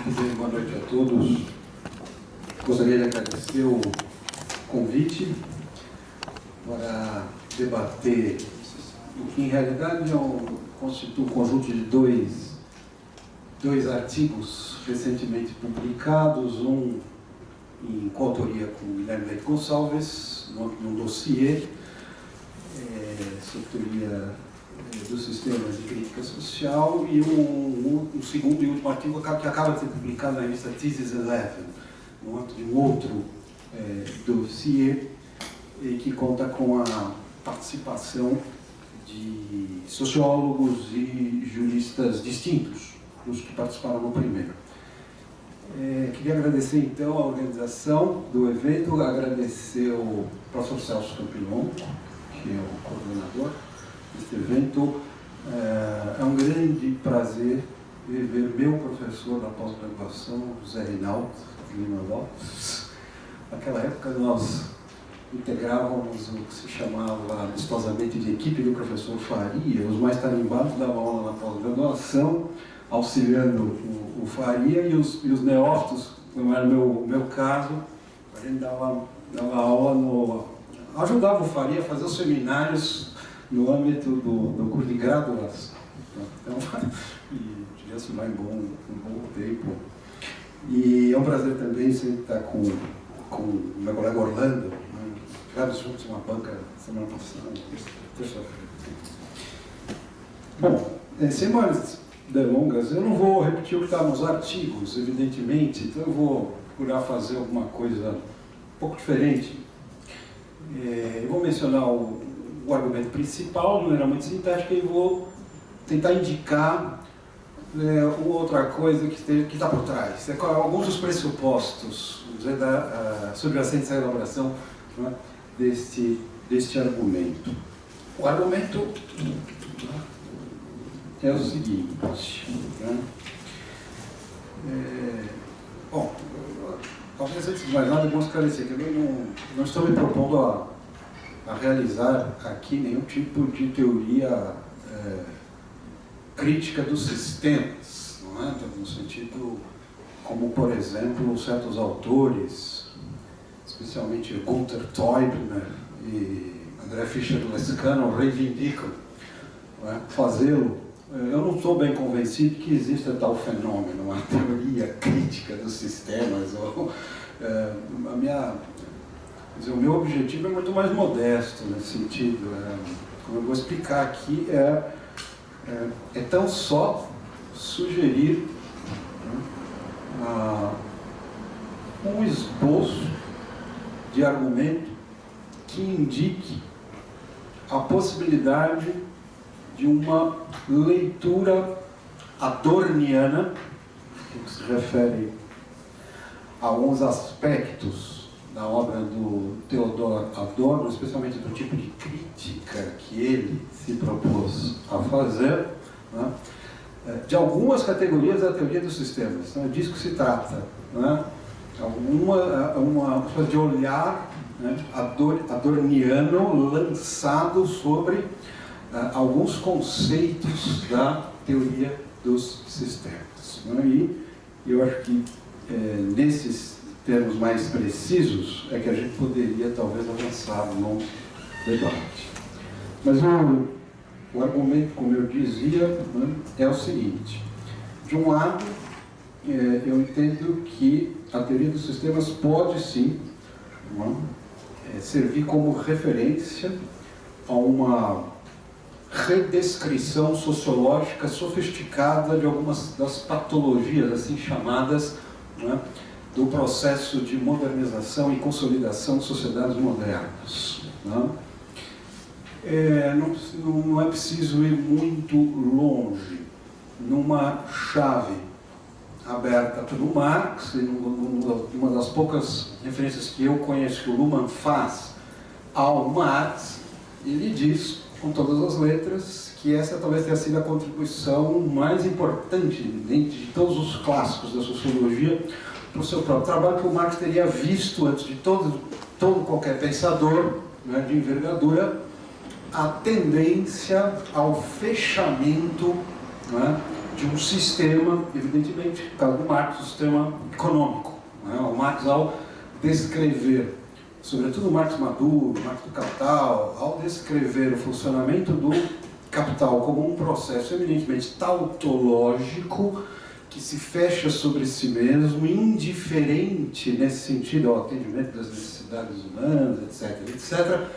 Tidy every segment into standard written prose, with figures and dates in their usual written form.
Boa noite a todos. Gostaria de agradecer o convite para debater o que, em realidade, constitui um conjunto de dois artigos recentemente publicados, um em coautoria com Guilherme Leite Gonçalves, num dossiê sobre teoria dos sistemas de crítica social, e um segundo e último artigo que acaba de ser publicado na revista Thesis 11, de um outro dossiê, que conta com a participação de sociólogos e juristas distintos dos que participaram no primeiro. Queria agradecer então a organização do evento, agradecer ao professor Celso Campilon, que é o coordenador deste evento. É um grande prazer ver meu professor da pós-graduação, José Reinaldo Lima Lopes. Naquela época nós integrávamos o que se chamava amistosamente de equipe do professor Faria. Os mais tarimbados davam aula na pós-graduação, auxiliando o Faria, e os neófitos, não era o meu caso, a gente dava aula ajudava o Faria a fazer os seminários no âmbito do curso de graduação. Então, já se vai em bom tempo. E é um prazer também sempre estar com o meu colega Orlando, tivemos juntos uma banca semana passada, terça-feira. Bom, sem mais delongas, eu não vou repetir o que está nos artigos, evidentemente, então eu vou procurar fazer alguma coisa um pouco diferente. Eu vou mencionar o argumento principal, de maneira muito sintética, e vou tentar indicar outra coisa que está por trás. Alguns dos pressupostos sobre a ciência da elaboração, né, deste argumento. O argumento é o seguinte, né? Bom, talvez antes de mais nada eu vou esclarecer que eu não estou me propondo a realizar aqui nenhum tipo de teoria crítica dos sistemas, não é? No sentido como, por exemplo, certos autores, especialmente Gunther Teubner e André Fischer-Lescano, reivindicam, não é? Fazê-lo. Eu não estou bem convencido que exista tal fenômeno, uma teoria crítica dos sistemas. O meu objetivo é muito mais modesto nesse sentido. Como eu vou explicar aqui, é tão só sugerir um esboço de argumento que indique a possibilidade de uma leitura adorniana, que se refere a alguns aspectos da obra do Theodor Adorno, especialmente do tipo de crítica que ele se propôs a fazer, né, de algumas categorias da teoria dos sistemas. Então, é disso que se trata, né? Uma espécie de olhar, né, adorniano lançado sobre alguns conceitos da teoria dos sistemas. Né? E eu acho que nesses termos mais precisos é que a gente poderia talvez avançar no debate. Mas o argumento, como eu dizia, né, é o seguinte: de um lado, eu entendo que a teoria dos sistemas pode sim, né, servir como referência a uma redescrição sociológica sofisticada de algumas das patologias assim chamadas, né, do processo de modernização e consolidação de sociedades modernas. Né? Não é preciso ir muito longe. Numa chave aberta pelo Marx, e numa das poucas referências que eu conheço que o Luhmann faz ao Marx, ele diz, com todas as letras, que essa talvez tenha sido a contribuição mais importante de todos os clássicos da sociologia para o seu próprio trabalho, que o Marx teria visto antes de todo qualquer pensador, né, de envergadura, a tendência ao fechamento, né, de um sistema, evidentemente, no caso do Marx, um sistema econômico. Né? O Marx, ao descrever, sobretudo o Marx Maduro, o Marx do Capital, ao descrever o funcionamento do capital como um processo eminentemente tautológico, que se fecha sobre si mesmo, indiferente nesse sentido ao atendimento das necessidades humanas, etc.,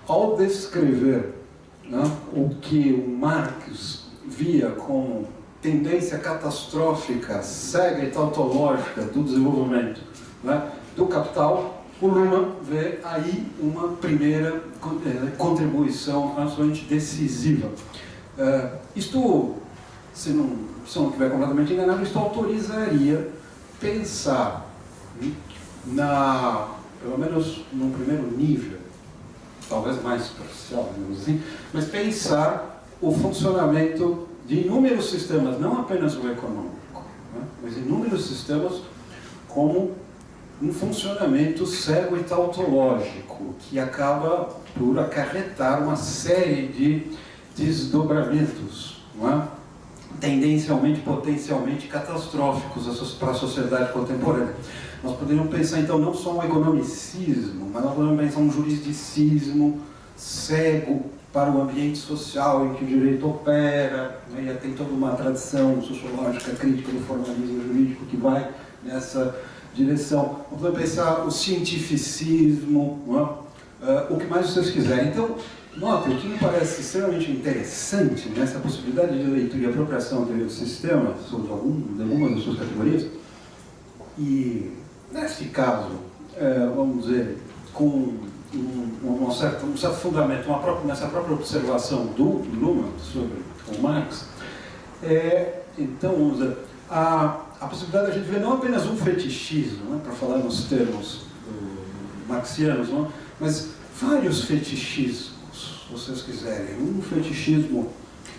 ao descrever, né, o que o Marx via como tendência catastrófica, cega e tautológica do desenvolvimento, né, do capital, o Luhmann vê aí uma primeira contribuição absolutamente decisiva. Isto, se não estiver completamente enganado, isto autorizaria pensar, pelo menos num primeiro nível, talvez mais parcial, digamos assim, mas pensar o funcionamento de inúmeros sistemas, não apenas o econômico, né, mas inúmeros sistemas como um funcionamento cego e tautológico, que acaba por acarretar uma série de desdobramentos, não é? Tendencialmente, potencialmente catastróficos para a sociedade contemporânea. Nós poderíamos pensar, então, não só um economicismo, mas nós podemos pensar um juridicismo cego para o ambiente social em que o direito opera, né? E tem toda uma tradição sociológica crítica do formalismo jurídico que vai nessa direção. Vamos pensar o cientificismo, o que mais vocês quiserem. Então, note, o que me parece extremamente interessante nessa possibilidade de leitura e apropriação da teoria do sistema, sobre algumas das suas categorias, e nesse caso, vamos dizer, com um certo fundamento, nessa própria observação do Luhmann sobre o Marx, então, vamos dizer, a possibilidade de a gente ver não apenas um fetichismo, né, para falar nos termos marxianos, não, mas vários fetichismos, se vocês quiserem. Um fetichismo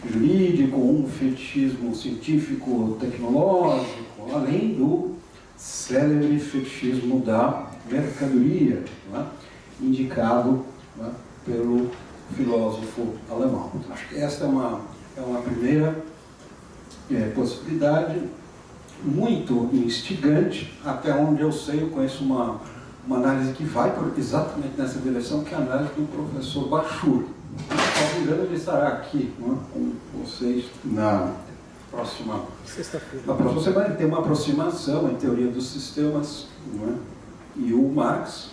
jurídico, um fetichismo científico, tecnológico, além do célebre fetichismo da mercadoria, né, indicado, né, pelo filósofo alemão. Acho que esta é uma primeira possibilidade muito instigante, até onde eu sei, eu conheço uma análise que vai exatamente nessa direção, que é a análise do professor Bachur. Ao engano, ele estará aqui, né, com vocês na próxima semana. Ele tem uma aproximação em teoria dos sistemas, né, e o Marx,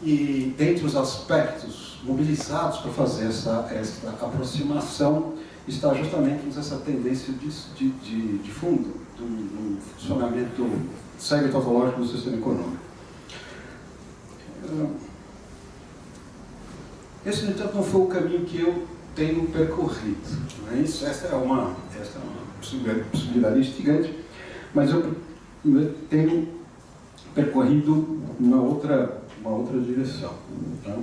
e dentre os aspectos mobilizados para fazer essa aproximação está justamente essa tendência de fundo do funcionamento cego e tautológico do sistema econômico. Esse, no entanto, não foi o caminho que eu tenho percorrido. Essa é uma possibilidade instigante, mas eu tenho percorrido uma outra direção. Então,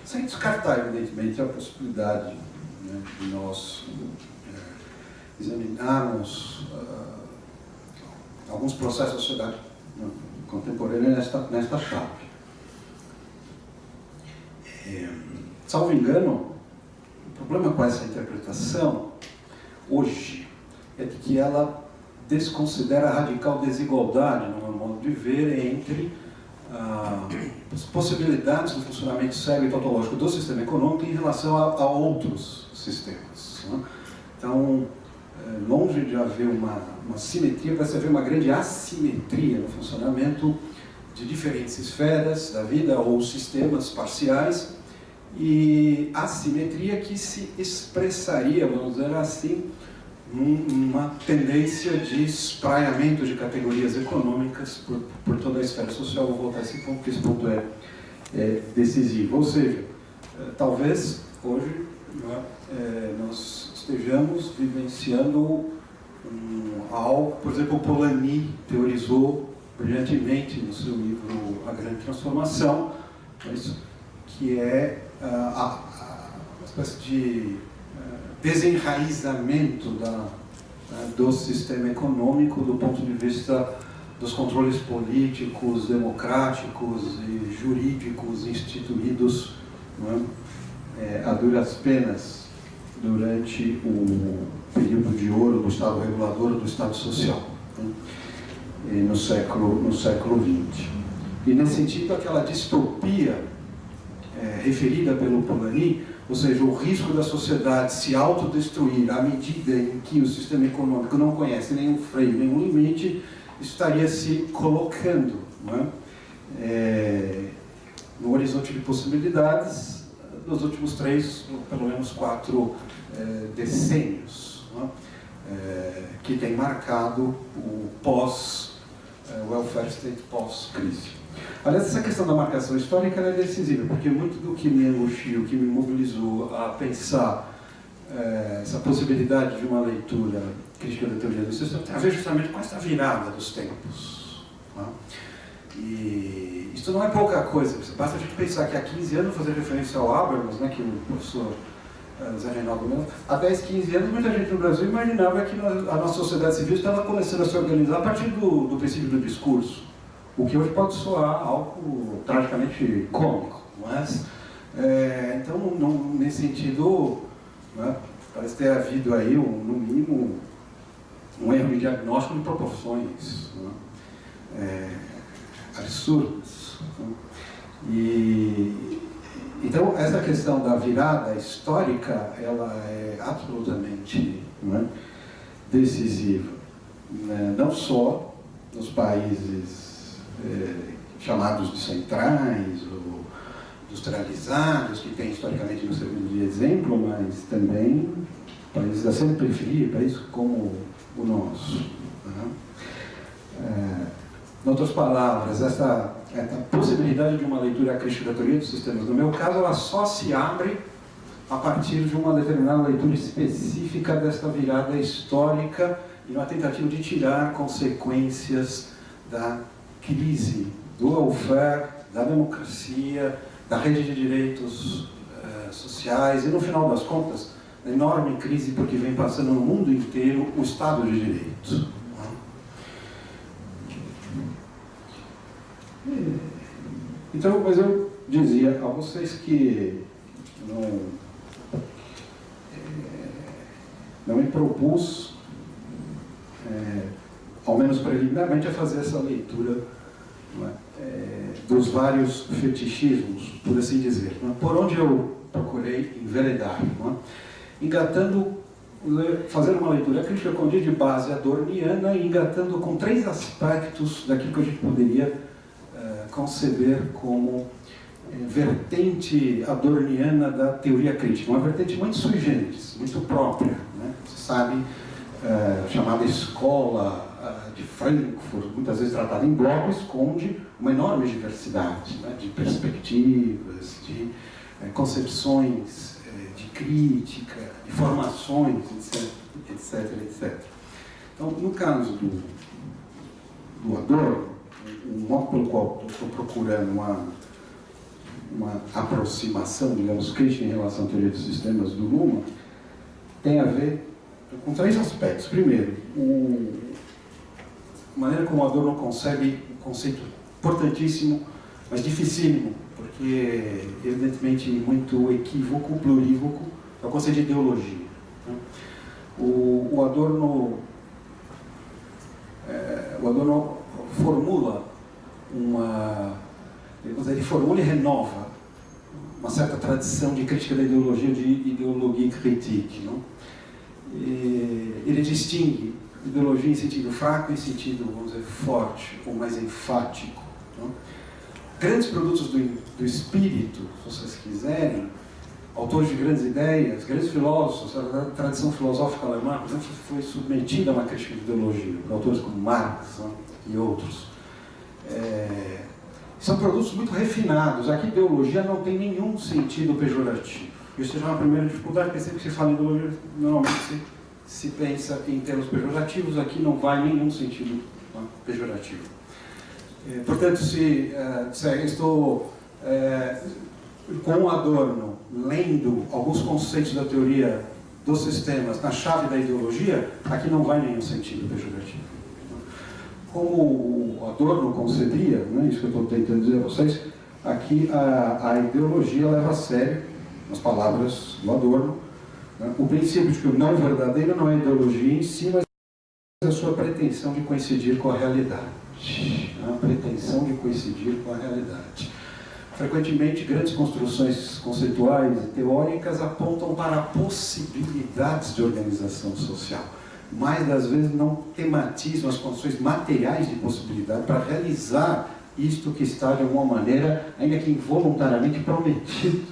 sem descartar, evidentemente, a possibilidade, né, de nós examinarmos alguns processos da sociedade, né, contemporânea nesta chave. Salvo engano, o problema com essa interpretação, hoje, é de que ela desconsidera a radical desigualdade, no meu modo de ver, entre as possibilidades do funcionamento cego e tautológico do sistema econômico em relação a outros sistemas, né? Então, longe de haver uma simetria, parece haver uma grande assimetria no funcionamento de diferentes esferas da vida ou sistemas parciais, e assimetria que se expressaria, vamos dizer assim, uma tendência de espraiamento de categorias econômicas por toda a esfera social. Vou voltar a esse ponto, porque esse ponto é decisivo. Ou seja, talvez hoje nós estejamos vivenciando algo, por exemplo, o Polanyi teorizou brilhantemente no seu livro A Grande Transformação, que é uma espécie de desenraizamento do sistema econômico do ponto de vista dos controles políticos, democráticos e jurídicos instituídos, não é, a duras penas durante período de ouro do Estado regulador, do Estado social, né? no século XX. E, nesse sentido, aquela distopia referida pelo Polanyi, ou seja, o risco da sociedade se autodestruir à medida em que o sistema econômico não conhece nenhum freio, nenhum limite, estaria se colocando, não é? No horizonte de possibilidades dos últimos 3, ou pelo menos 4 decênios, não é? Que tem marcado o pós-welfare state, pós-crise. Aliás, essa questão da marcação histórica é decisiva, porque muito do que me angustiou, que me mobilizou a pensar essa possibilidade de uma leitura crítica da teoria do sistema tem a ver justamente com essa virada dos tempos, não é? E isso não é pouca coisa, basta a gente pensar que há 15 anos, fazer referência ao Habermas, né, que o professor Zé Reinaldo mesmo, há 10, 15 anos, muita gente no Brasil imaginava que a nossa sociedade civil estava começando a se organizar a partir do princípio do discurso, o que hoje pode soar algo tragicamente cômico, mas, então, nesse sentido, né, parece ter havido aí, no mínimo, um erro de diagnóstico de proporções, né, absurdas. Né? Então, essa questão da virada histórica, ela é absolutamente, né, decisiva, né? Não só nos países chamados de centrais ou industrializados, que tem historicamente no serviço de exemplo, mas também países da semi-periferia, países como o nosso. Né? Em outras palavras, essa possibilidade de uma leitura crítica da teoria dos sistemas, no meu caso, ela só se abre a partir de uma determinada leitura específica desta virada histórica e uma tentativa de tirar consequências da crise do welfare, da democracia, da rede de direitos sociais e, no final das contas, a enorme crise porque vem passando no mundo inteiro o Estado de Direito. Então, mas eu dizia a vocês que não me propus, ao menos preliminarmente, a fazer essa leitura, não é, dos vários fetichismos, por assim dizer, não é, por onde eu procurei enveredar, não é, engatando, fazer uma leitura crítica, como diz, de base adorniana, e engatando com 3 aspectos daquilo que a gente poderia conceber como vertente adorniana da teoria crítica, uma vertente muito sui generis, muito própria, né? Você sabe, chamada escola de Frankfurt, muitas vezes tratada em bloco, esconde uma enorme diversidade, né, de perspectivas, de concepções de crítica, de formações, etc. Então, no caso do Adorno, o modo pelo qual eu estou procurando uma aproximação, digamos, crítica em relação à teoria dos sistemas do Luhmann, tem a ver com 3 aspectos. Primeiro, a maneira como o Adorno concebe um conceito importantíssimo, mas dificílimo, porque evidentemente muito equívoco, plurívoco, é o conceito de ideologia. O Adorno formula ele formula e renova uma certa tradição de crítica da ideologia, de ideologia critique, não? Ele distingue ideologia em sentido fraco e em sentido, vamos dizer, forte ou mais enfático, não? Grandes produtos do espírito, se vocês quiserem, autores de grandes ideias, grandes filósofos, a tradição filosófica alemã, por exemplo, foi submetida a uma crítica de ideologia, por autores como Marx, não? E outros. São produtos muito refinados. Aqui, ideologia não tem nenhum sentido pejorativo. Isso é uma primeira dificuldade, porque sempre que se fala em ideologia, normalmente se pensa em termos pejorativos, aqui não vai nenhum sentido pejorativo. Portanto, se estou com o Adorno lendo alguns conceitos da teoria dos sistemas na chave da ideologia, aqui não vai nenhum sentido pejorativo. Como o Adorno concebia, né, isso que eu estou tentando dizer a vocês, aqui a ideologia leva a sério, nas palavras do Adorno, O princípio de que o não verdadeiro não é a ideologia em si, mas a sua pretensão de coincidir com a realidade. A pretensão de coincidir com a realidade. Frequentemente, grandes construções conceituais e teóricas apontam para possibilidades de organização social. Mais das vezes não tematizam as condições materiais de possibilidade para realizar isto que está, de alguma maneira, ainda que involuntariamente, prometido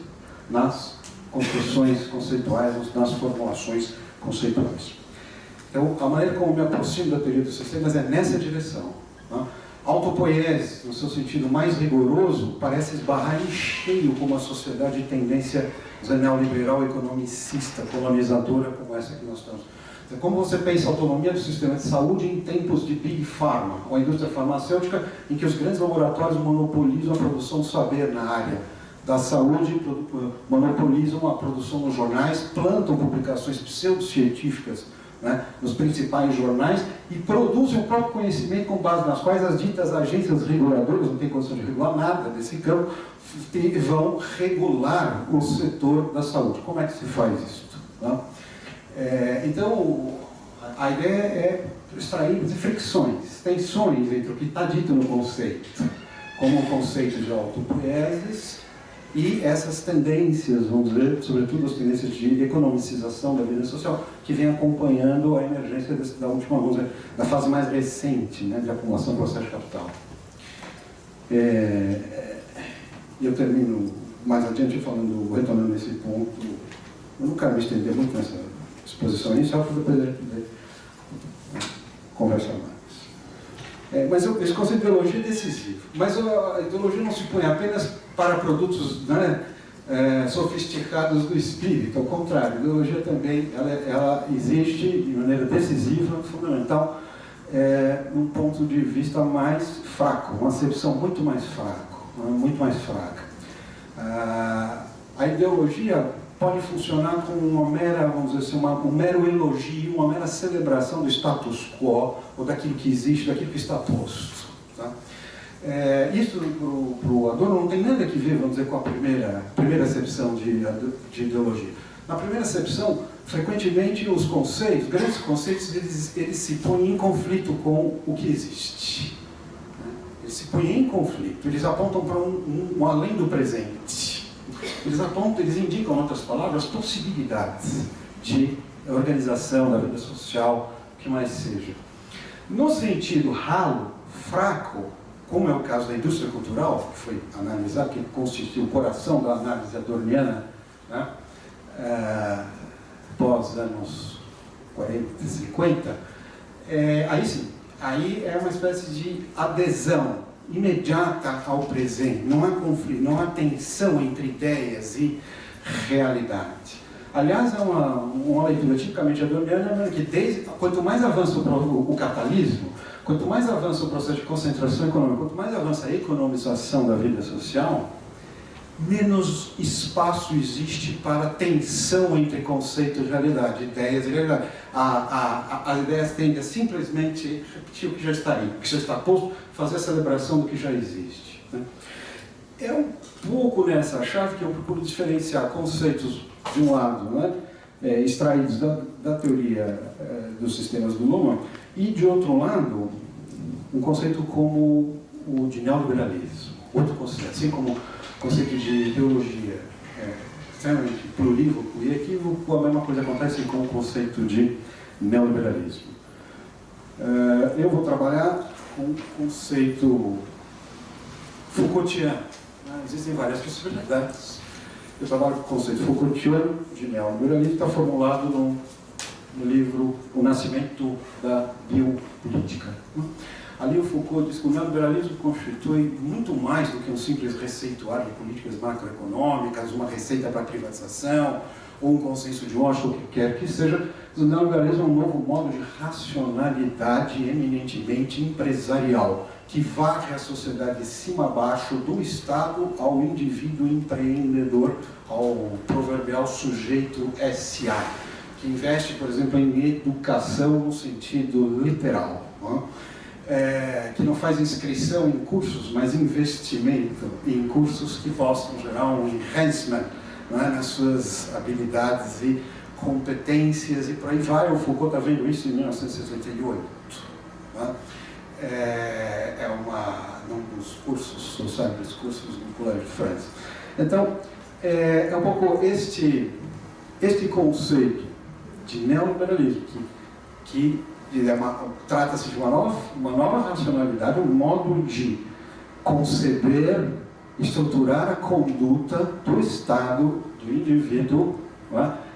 nas construções conceituais, nas formulações conceituais. Então, a maneira como me aproximo da teoria dos sistemas é nessa direção. A autopoiese, no seu sentido mais rigoroso, parece esbarrar em cheio com uma sociedade de tendência neoliberal, economicista, colonizadora, como essa que nós estamos. Então, como você pensa a autonomia do sistema de saúde em tempos de Big Pharma, ou a indústria farmacêutica, em que os grandes laboratórios monopolizam a produção de saber na área da saúde, monopolizam a produção nos jornais, plantam publicações pseudocientíficas, né, nos principais jornais, e produzem o próprio conhecimento com base nas quais as ditas agências reguladoras, não tem condição de regular nada desse campo, vão regular o setor da saúde. Como é que se faz isso? Tá? Então, a ideia é extrair fricções, tensões entre o que está dito no conceito, como o conceito de autopoieses, e essas tendências, vamos dizer, sobretudo as tendências de economicização da vida social, que vem acompanhando a emergência da última, vamos dizer, da fase mais recente, né, de acumulação do processo de capital. Eu termino mais adiante retornando nesse ponto. Eu não quero me estender muito nessa exposição inicial, para depois a gente poder conversar mais. Mas esse conceito de ideologia é decisivo. Mas a ideologia não se põe apenas para produtos, né, sofisticados do espírito. Ao contrário, a ideologia também ela existe de maneira decisiva, fundamental, num ponto de vista mais fraco, uma acepção muito mais fraca. A ideologia pode funcionar como uma mera, vamos dizer assim, um mero elogio, uma mera celebração do status quo, ou daquilo que existe, daquilo que está posto. Tá? Isso, para o Adorno, não tem nada a ver, vamos dizer, com a primeira acepção de ideologia. Na primeira acepção, frequentemente, os conceitos, grandes conceitos, eles se põem em conflito com o que existe. Eles se põem em conflito, eles apontam para um além do presente. Eles indicam, em outras palavras, possibilidades de organização da vida social, o que mais seja. No sentido ralo, fraco, como é o caso da indústria cultural, que foi analisado, que constituiu o coração da análise adorniana, né, pós anos 40, 50, aí sim, aí é uma espécie de adesão imediata ao presente, não há conflito, não há tensão entre ideias e realidade. Aliás, é uma leitura tipicamente adorniana, que quanto mais avança o capitalismo, quanto mais avança o processo de concentração econômica, quanto mais avança a economização da vida social, menos espaço existe para tensão entre conceito e realidade, ideias e realidade. As ideias tendem a simplesmente repetir o que já está aí, o que já está posto, fazer a celebração do que já existe. Né? É um pouco nessa chave que eu procuro diferenciar conceitos, de um lado, né, extraídos da teoria dos sistemas do Luhmann, e, de outro lado, um conceito como o de neoliberalismo. Outro conceito, assim como o conceito de ideologia extremamente plurívoco e equívoco, a mesma coisa acontece com o conceito de neoliberalismo. Eu vou trabalhar com o conceito Foucaultiano. Existem várias possibilidades. Eu trabalho com o conceito Foucaultiano de neoliberalismo, está formulado no livro O Nascimento da Biopolítica. Ali o Foucault diz que o neoliberalismo constitui muito mais do que um simples receituário de políticas macroeconômicas, uma receita para a privatização, ou um consenso de Washington, o que quer que seja. O neoliberalismo é um novo modo de racionalidade eminentemente empresarial, que varre a sociedade de cima a baixo, do Estado ao indivíduo empreendedor, ao proverbial sujeito SA, que investe, por exemplo, em educação no sentido literal, não é? Que não faz inscrição em cursos, mas investimento em cursos que possam gerar um enhancement, não é, nas suas habilidades e competências e por aí vai. O Foucault está vendo isso em 1968. Tá? Num dos cursos, ou sabe, dos cursos do Colégio de França. Então, é um pouco este conceito de neoliberalismo que trata-se de uma nova racionalidade, um modo de conceber, estruturar a conduta do Estado, do indivíduo,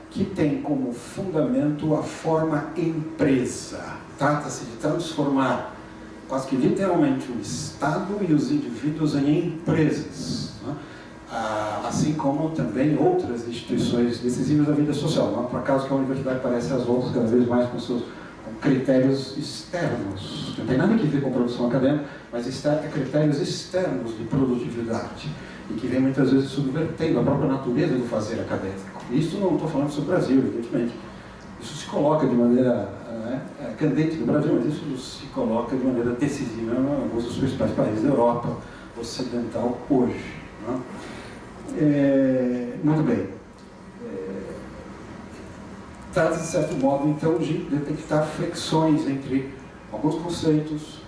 que tem como fundamento a forma empresa. Trata-se de transformar, quase que literalmente, o Estado e os indivíduos em empresas, assim como também outras instituições decisivas da vida social. Não é por acaso que a universidade parece às outras cada vez mais com critérios externos, não tem nada a ver com produção acadêmica, mas critérios externos de produtividade, e que vem muitas vezes subvertendo a própria natureza do fazer acadêmico. Isso não estou falando sobre o Brasil, evidentemente. Isso se coloca de maneira candente no Brasil, mas isso se coloca de maneira decisiva em alguns dos principais países da Europa ocidental hoje. Muito bem. Trata-se, de certo modo, então, de detectar flexões entre alguns conceitos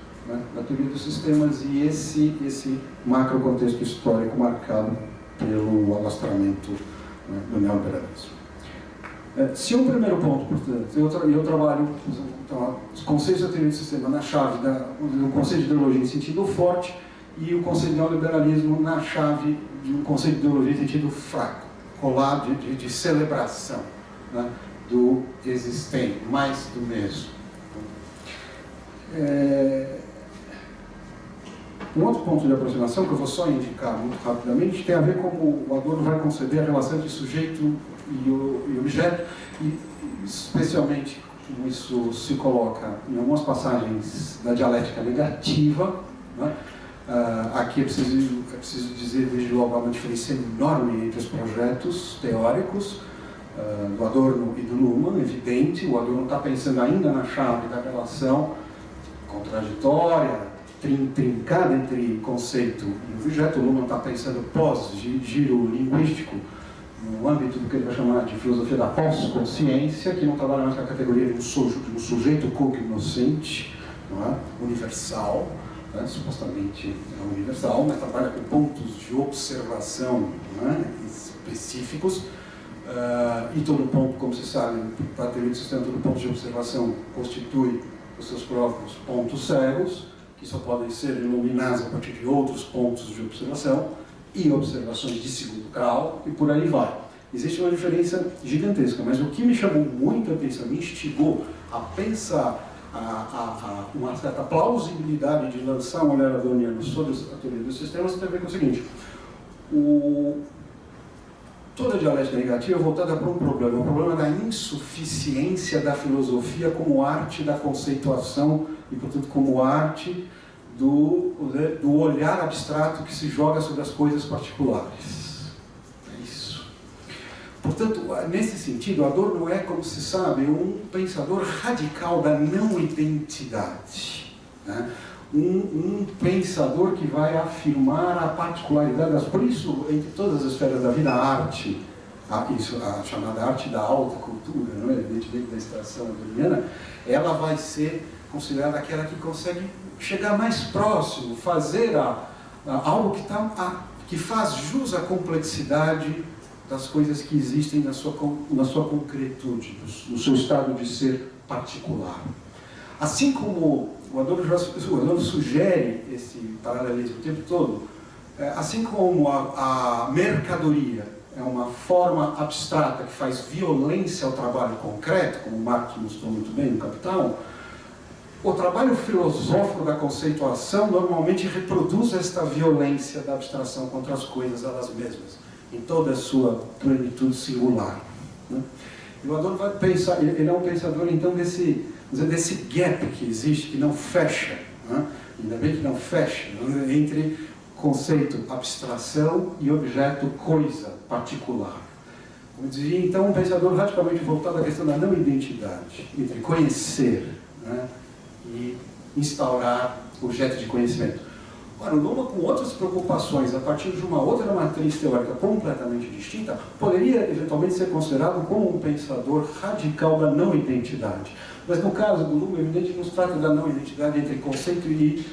da teoria dos sistemas e esse macro contexto histórico marcado pelo alastramento do neoliberalismo. Se um primeiro ponto, portanto, eu trabalho então, os conceitos da teoria do sistema na chave do conceito de ideologia em sentido forte e o conceito de neoliberalismo na chave de um conceito de ideologia em sentido fraco, colado de celebração do existente, mais do mesmo. Um outro ponto de aproximação, que eu vou só indicar muito rapidamente, tem a ver com como o Adorno vai conceber a relação entre sujeito e objeto, e especialmente como isso se coloca em algumas passagens da dialética negativa. Aqui é preciso dizer, desde logo, há uma diferença enorme entre os projetos teóricos do Adorno e do Luhmann, evidente. O Adorno está pensando ainda na chave da relação contraditória, trincada entre conceito e objeto. O Luhmann está pensando pós-giro linguístico, no âmbito do que ele vai chamar de filosofia da pós-consciência, que não trabalha mais com a categoria de um sujeito cognoscente, universal, supostamente é universal, mas trabalha com pontos de observação específicos. E todo ponto, como se sabe, para a teoria do sistema, todo ponto de observação constitui os seus próprios pontos cegos, que só podem ser iluminados a partir de outros pontos de observação e observações de segundo grau, e por aí vai. Existe uma diferença gigantesca, mas o que me chamou muito a atenção, me instigou a pensar uma certa plausibilidade de lançar um olhar adorniano sobre a teoria dos sistemas, tem a ver com o seguinte: toda a dialética negativa é voltada para um problema, o problema da insuficiência da filosofia como arte da conceituação e, portanto, como arte do olhar abstrato que se joga sobre as coisas particulares. É isso. Portanto, nesse sentido, Adorno é, como se sabe, um pensador radical da não-identidade. Um pensador que vai afirmar a particularidade das... Por isso, entre todas as esferas da vida, a arte, a chamada arte da alta cultura, dentro da extração adorniana, ela vai ser considerada aquela que consegue chegar mais próximo, fazer algo que faz jus à complexidade das coisas que existem na sua concretude, no seu estado de ser particular. Assim como o Adorno sugere esse paralelismo o tempo todo, assim como a mercadoria é uma forma abstrata que faz violência ao trabalho concreto, como Marx mostrou muito bem no Capital, o trabalho filosófico da conceituação normalmente reproduz esta violência da abstração contra as coisas elas mesmas, em toda a sua plenitude singular. E o Adorno vai pensar, ele é um pensador então desse gap que existe, que não fecha, ainda bem que não fecha, entre conceito, abstração e objeto, coisa, particular. Como dizia, então, um pensador radicalmente voltado à questão da não-identidade, entre conhecer e instaurar objeto de conhecimento. Ora, o Luhmann, com outras preocupações, a partir de uma outra matriz teórica completamente distinta, poderia eventualmente ser considerado como um pensador radical da não-identidade. Mas no caso do Luhmann, evidente, não se trata da não-identidade entre conceito e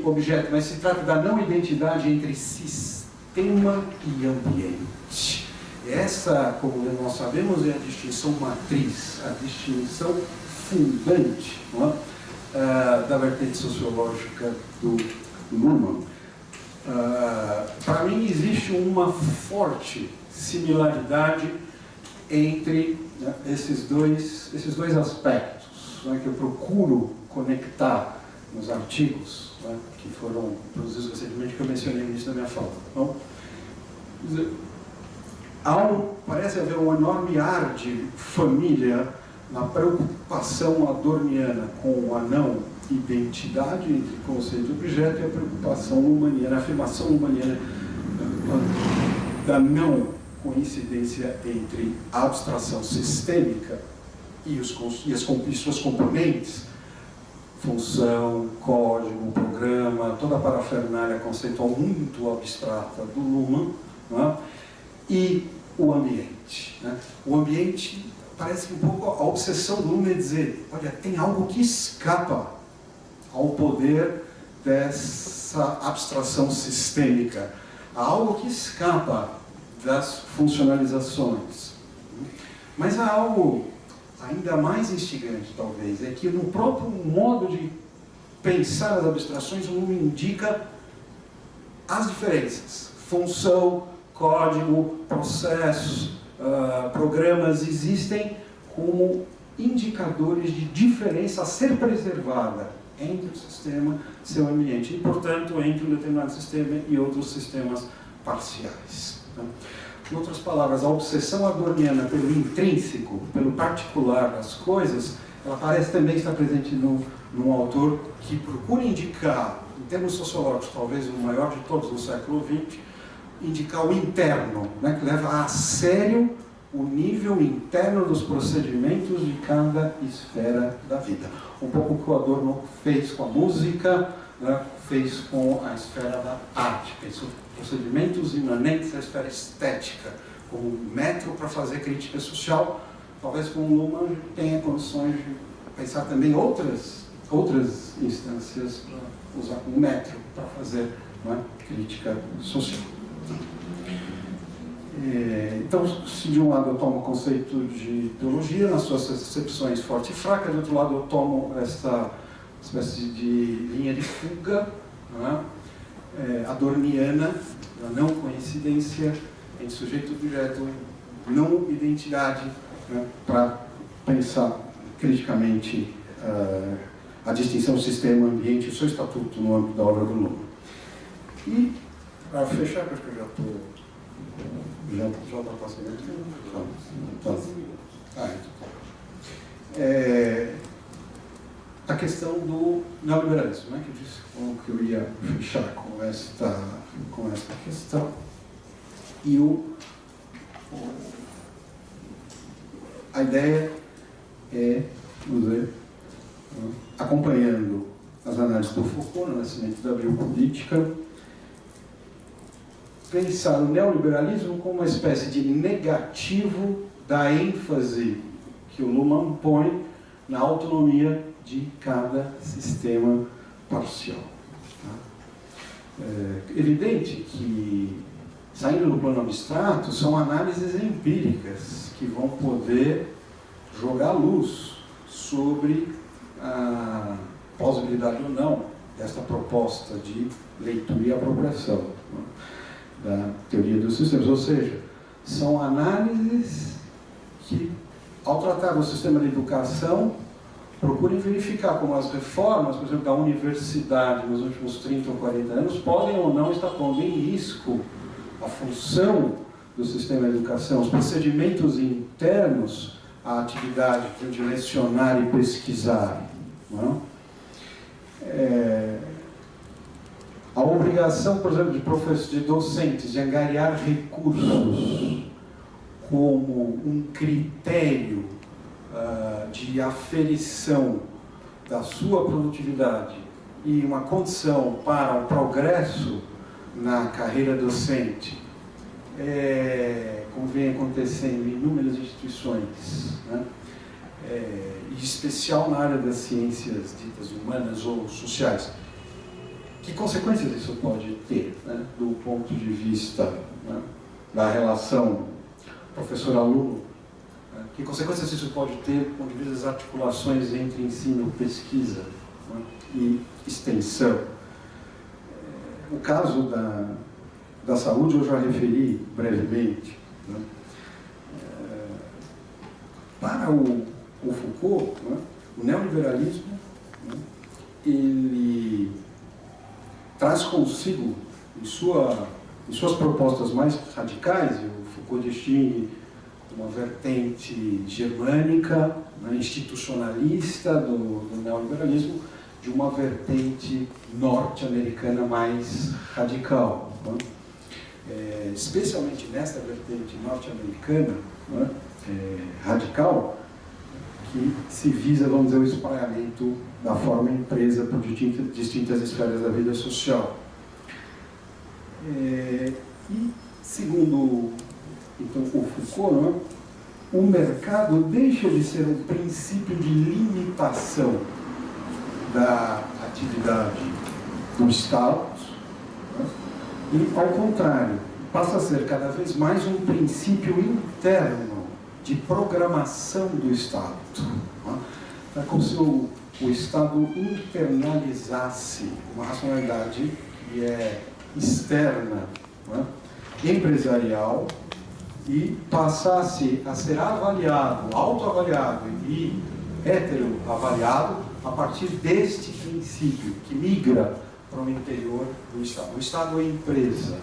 objeto, mas se trata da não-identidade entre sistema e ambiente. Essa, como nós sabemos, é a distinção matriz, a distinção fundante, não é? Da vertente sociológica do Luhmann. Para mim, existe uma forte similaridade entre, né, esses dois aspectos, né, que eu procuro conectar nos artigos, né, que foram produzidos recentemente, que eu mencionei no início da minha fala. Então, parece haver um enorme ar de família na preocupação adorniana com a não-identidade entre conceito e objeto e a preocupação luhmanniana, a afirmação luhmanniana da não coincidência entre a abstração sistêmica e suas componentes, função, código, programa, toda a parafernália conceitual muito abstrata do Luhmann, né? E o ambiente. Né? O ambiente parece que um pouco a obsessão do Luhmann é dizer, olha, tem algo que escapa ao poder dessa abstração sistêmica, há algo que escapa das funcionalizações. Mas há algo ainda mais instigante, talvez, é que no próprio modo de pensar as abstrações, o Luhmann indica as diferenças. Função, código, processos, programas existem como indicadores de diferença a ser preservada entre o sistema e seu ambiente, e, portanto, entre um determinado sistema e outros sistemas parciais. Em outras palavras, a obsessão adorniana pelo intrínseco, pelo particular das coisas, ela parece também estar presente num autor que procura indicar, em termos sociológicos, talvez o maior de todos do século XX, indicar o interno, né, que leva a sério o nível interno dos procedimentos de cada esfera da vida. Um pouco o que o Adorno fez com a música, né, fez com a esfera da arte, pensou procedimentos imanentes à esfera estética, como método para fazer crítica social. Talvez com o Luhmann tenha condições de pensar também outras instâncias para usar como método para fazer, né, crítica social. Então, se de um lado eu tomo o conceito de teologia nas suas acepções forte e fraca, de outro lado eu tomo essa espécie de linha de fuga, né, adorniana, da não coincidência entre sujeito e objeto, não identidade, né, para pensar criticamente a distinção sistema-ambiente e o seu estatuto no âmbito da obra do Luhmann. E, para fechar, porque eu já estou... Já ultrapassei muito tempo? A questão do neoliberalismo, né, que eu disse que eu ia fechar com esta questão. E a ideia é, vamos ver, acompanhando as análises do Foucault, no nascimento da biopolítica, pensar o neoliberalismo como uma espécie de negativo da ênfase que o Luhmann põe na autonomia de cada sistema parcial. É evidente que, saindo do plano abstrato, são análises empíricas que vão poder jogar luz sobre a plausibilidade ou não desta proposta de leitura e apropriação da teoria dos sistemas, ou seja, são análises que, ao tratar do sistema de educação, procurem verificar como as reformas, por exemplo, da universidade nos últimos 30 ou 40 anos, podem ou não estar pondo em risco a função do sistema de educação, os procedimentos internos à atividade de lecionar e pesquisar. Não é? A obrigação, por exemplo, de docentes de angariar recursos como um critério de aferição da sua produtividade e uma condição para o progresso na carreira docente, como vem acontecendo em inúmeras instituições, né? Em especial na área das ciências ditas humanas ou sociais. Que consequências isso pode ter, né, do ponto de vista, né, da relação professor-aluno? Né? Que consequências isso pode ter do ponto de vista das articulações entre ensino, pesquisa, né, e extensão? O caso da saúde eu já referi brevemente, né? Para o Foucault, né, o neoliberalismo, né, ele traz consigo, em suas propostas mais radicais, e o Foucault distingue uma vertente germânica, né, institucionalista do neoliberalismo, de uma vertente norte-americana mais radical, né? Especialmente nesta vertente norte-americana, né, radical, que se visa, vamos dizer, o espraiamento da forma empresa por distintas esferas da vida social. E, segundo então, o Foucault, né, o mercado deixa de ser um princípio de limitação da atividade do Estado, né, e, ao contrário, passa a ser cada vez mais um princípio interno de programação do Estado. Né? É como se o Estado internalizasse uma racionalidade que é externa, né, empresarial, e passasse a ser avaliado, autoavaliado e heteroavaliado a partir deste princípio que migra para o interior do Estado. O Estado é empresa,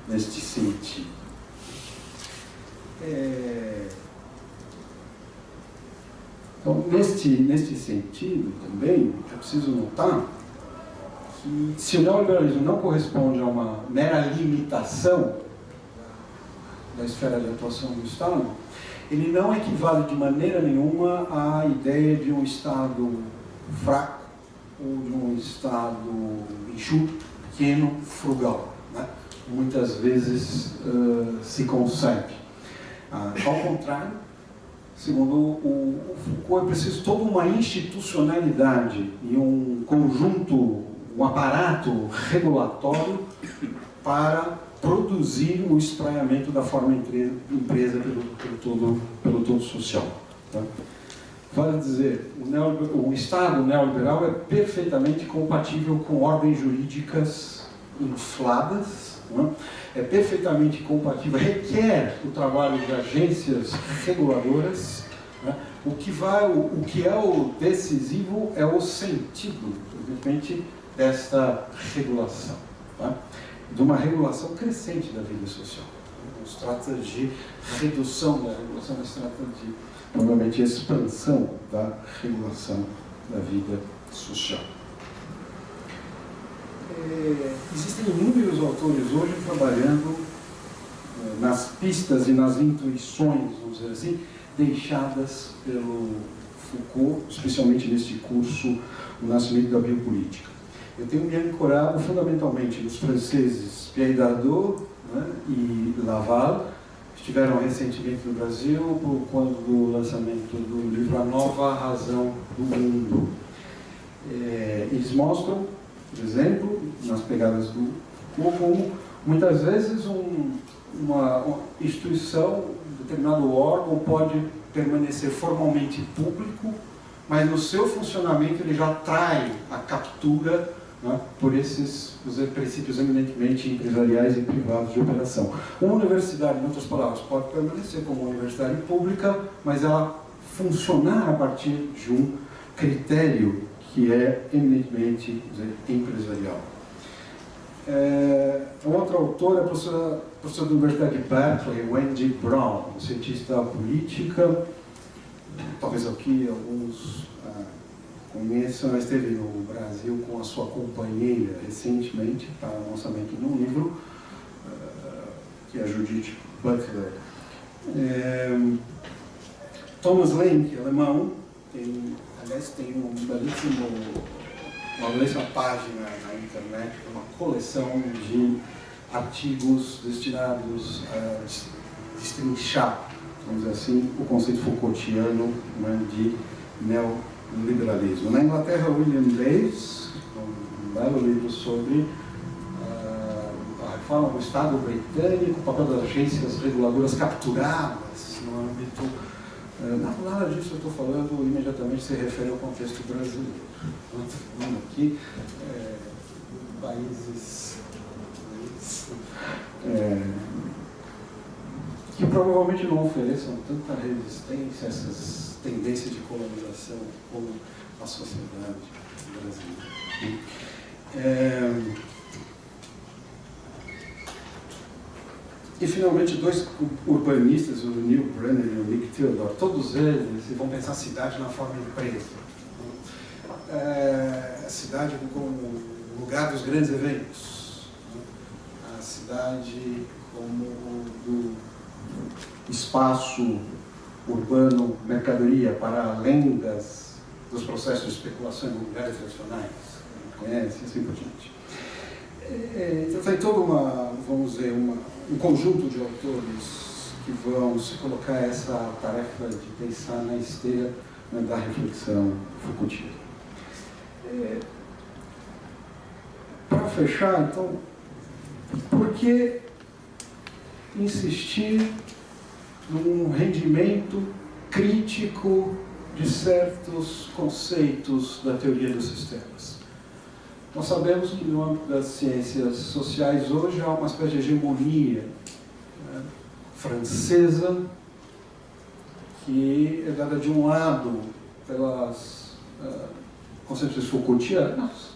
neste sentido. Então, neste sentido também, é preciso notar que se o neoliberalismo não corresponde a uma mera limitação da esfera de atuação do Estado, ele não equivale de maneira nenhuma à ideia de um Estado fraco ou de um Estado enxuto, pequeno, frugal, né? Muitas vezes se concebe. Ao contrário, segundo o Foucault, é preciso toda uma institucionalidade e um conjunto, um aparato regulatório para produzir o espraiamento da forma empresa pelo todo social. Tá? Vale dizer, o Estado neoliberal é perfeitamente compatível com ordens jurídicas infladas, né? É perfeitamente compatível, requer o trabalho de agências reguladoras, né? O que é o decisivo é o sentido, evidentemente, desta regulação, tá? De uma regulação crescente da vida social. Não se trata de redução da regulação, mas se trata de, provavelmente, expansão da regulação da vida social. Existem inúmeros autores hoje trabalhando nas pistas e nas intuições, vamos dizer assim, deixadas pelo Foucault, especialmente neste curso, O Nascimento da Biopolítica. Eu tenho me ancorado fundamentalmente nos franceses Pierre Dardot, né, e Laval, que estiveram recentemente no Brasil por conta do lançamento do livro A Nova Razão do Mundo. Eles mostram, por exemplo, nas pegadas do Foucault, como muitas vezes uma instituição, um determinado órgão pode permanecer formalmente público, mas no seu funcionamento ele já trai a captura, né, por esses princípios eminentemente empresariais e privados de operação. Uma universidade, em outras palavras, pode permanecer como uma universidade pública, mas ela funcionar a partir de um critério que é eminentemente empresarial. Outra autora, professora da Universidade de Berkeley, Wendy Brown, cientista política, talvez aqui alguns conheçam, ela esteve no Brasil com a sua companheira recentemente para o lançamento de um livro, que é a Judith Butler. Thomas Lenk, alemão, tem um belíssimo belíssima página na internet, uma coleção de artigos destinados a destrinchar, vamos dizer assim, o conceito Foucaultiano, né, de neoliberalismo. Na Inglaterra, William Davies, um belo livro sobre a reforma do Estado britânico, o papel das agências reguladoras capturadas no âmbito... nada disso eu estou falando, imediatamente se refere ao contexto brasileiro. Estou falando aqui países que provavelmente não ofereçam tanta resistência a essas tendências de colonização como a sociedade brasileira. E, finalmente, dois urbanistas, o Neil Brennan e o Nick Theodore, todos eles vão pensar a cidade na forma empresa. A cidade como lugar dos grandes eventos. A cidade como do espaço urbano, mercadoria, para além dos processos de especulação imobiliária tradicionais. Conhece? E assim por diante. Então tem todo vamos dizer, um conjunto de autores que vão se colocar essa tarefa de pensar na esteira, né, da reflexão Foucaultiana. Para fechar, então, por que insistir num rendimento crítico de certos conceitos da teoria dos sistemas? Nós sabemos que no âmbito das ciências sociais hoje há uma espécie de hegemonia, né, francesa, que é dada de um lado pelas concepções Foucaultianas,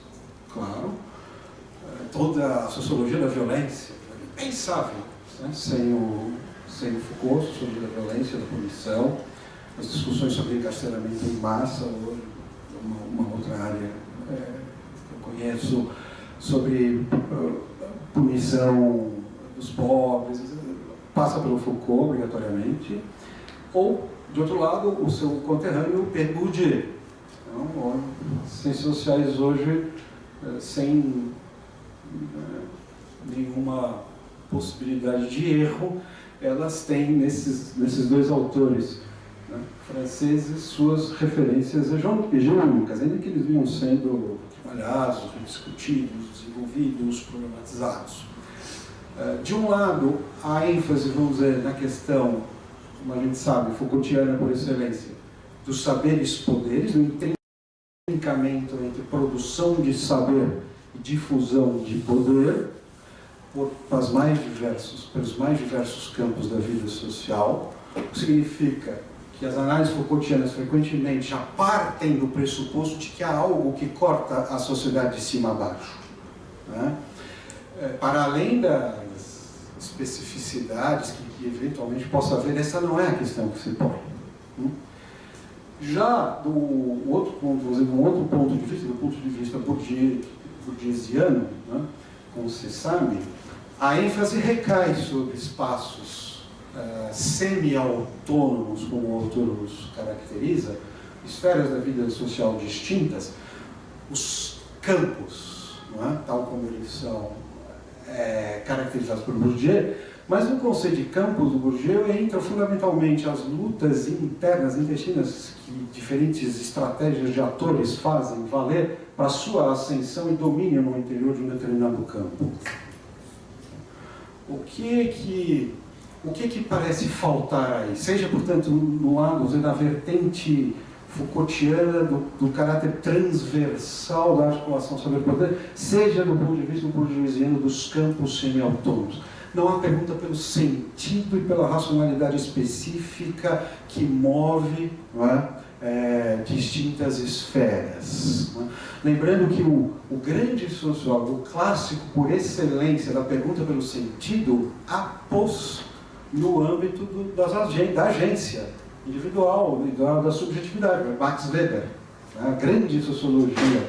claro, toda a sociologia da violência, impensável, né, sem o Foucault, sobre a violência, da punição, as discussões sobre encarceramento em massa, hoje uma outra área conheço, sobre punição dos pobres, passa pelo Foucault obrigatoriamente, ou, de outro lado, o seu conterrâneo Pierre Bourdieu. Então, as ciências sociais hoje, sem nenhuma possibilidade de erro, elas têm nesses dois autores, né, franceses, suas referências hegemônicas, ainda que eles vinham sendo trabalhados, discutidos, desenvolvidos, problematizados. De um lado, a ênfase, vamos dizer, na questão, como a gente sabe, Foucaultiana por excelência, dos saberes-poderes, no intrincamento entre produção de saber e difusão de poder, pelos mais diversos campos da vida social, o que significa que as análises Foucaultianas frequentemente já partem do pressuposto de que há algo que corta a sociedade de cima a baixo, né? Para além das especificidades que eventualmente possa haver, essa não é a questão que se põe. Já do outro ponto, do ponto de vista bourdieusiano, né, como se sabe, a ênfase recai sobre espaços semi-autônomos, como o autor os caracteriza, esferas da vida social distintas, os campos, não é? Tal como eles são caracterizados por Bourdieu, mas no conceito de campos do Bourdieu entra fundamentalmente as lutas internas, intestinas, que diferentes estratégias de atores fazem valer para sua ascensão e domínio no interior de um determinado campo. O que parece faltar aí? Seja, portanto, no lado da vertente Foucaultiana, do caráter transversal da articulação saber-poder, seja do ponto de vista bourdieusiano dos campos semi-autônomos. Não há pergunta pelo sentido e pela racionalidade específica que move, não é, distintas esferas. Não é? Lembrando que o grande sociólogo, o clássico por excelência da pergunta pelo sentido, a pôs no âmbito da agência individual, da subjetividade, Max Weber. A grande sociologia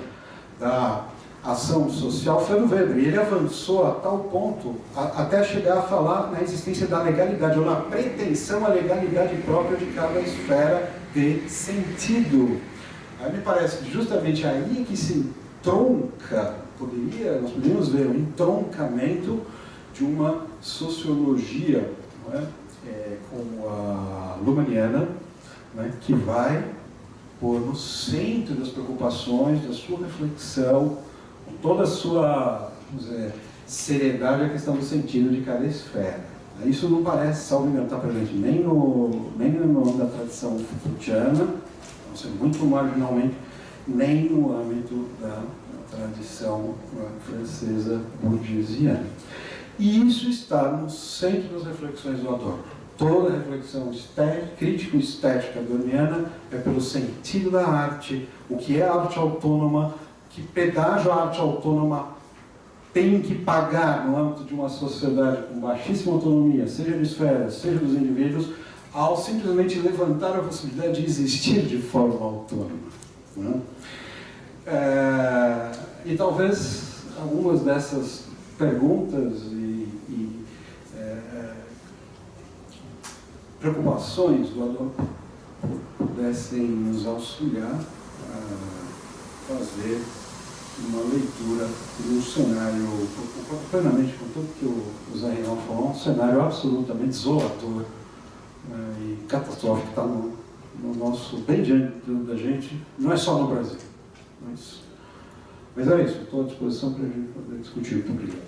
da ação social foi no Weber, e ele avançou a tal ponto, até chegar a falar na existência da legalidade, ou na pretensão à legalidade própria de cada esfera de sentido. Aí me parece que justamente aí que se nós poderíamos ver um entroncamento de uma sociologia, não é? Como a Luhmanniana, né, que vai pôr no centro das preocupações, da sua reflexão, com toda a sua, vamos dizer, seriedade, a questão do sentido de cada esfera. Isso não parece, salvo engano, estar presente nem no âmbito da tradição Foucaultiana, não sei, muito marginalmente, nem no âmbito da tradição francesa burguesiana. E isso está no centro das reflexões do Adorno. Toda a reflexão crítico-estética adorniana é pelo sentido da arte, o que é arte autônoma, que pedágio a arte autônoma tem que pagar no âmbito de uma sociedade com baixíssima autonomia, seja de esferas, seja dos indivíduos, ao simplesmente levantar a possibilidade de existir de forma autônoma. Né? E talvez algumas dessas perguntas e preocupações do Adorno pudessem nos auxiliar a fazer uma leitura de um cenário, concordo plenamente com tudo que o Zé Reinaldo falou, um cenário absolutamente desolador e catastrófico, que está no nosso, bem diante da gente, não é só no Brasil. Mas é isso, estou à disposição para a gente poder discutir. Muito obrigado.